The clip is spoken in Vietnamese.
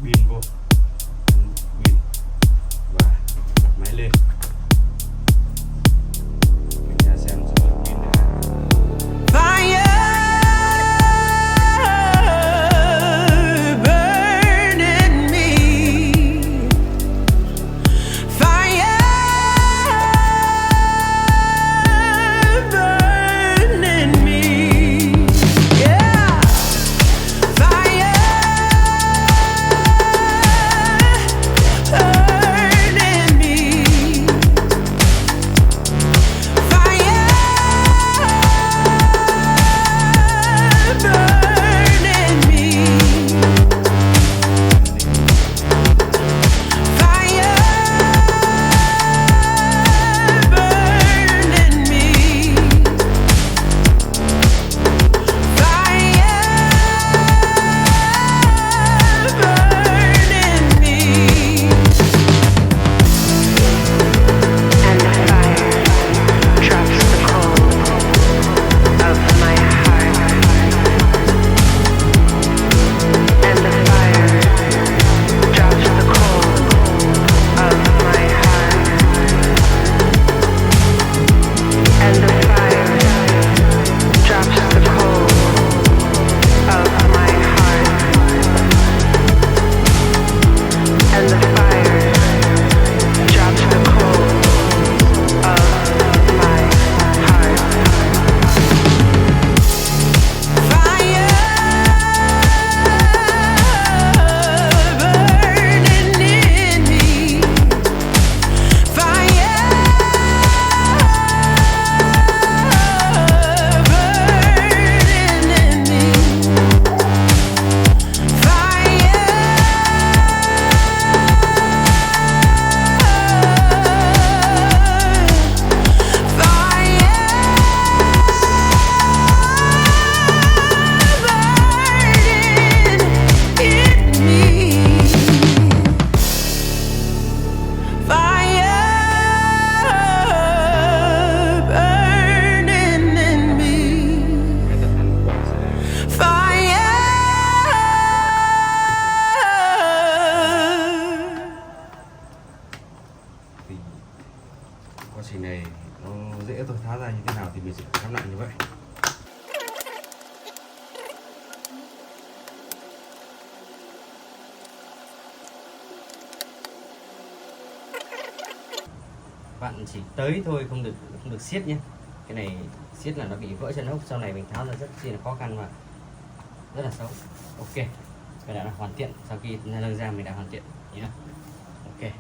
pin vô, ấn pin và đặt máy lên. Mình ra xem số lượng pin đã. Quá trình này nó dễ tôi tháo ra như thế nào thì mình sẽ làm lại như vậy. Bạn chỉ tới thôi, không được siết nhé. Cái này siết là nó bị vỡ chân ốc, sau này mình tháo ra rất là khó khăn và rất là xấu. Ok, cái đã là hoàn thiện. Sau khi nâng ra mình đã hoàn thiện nhé. Ok.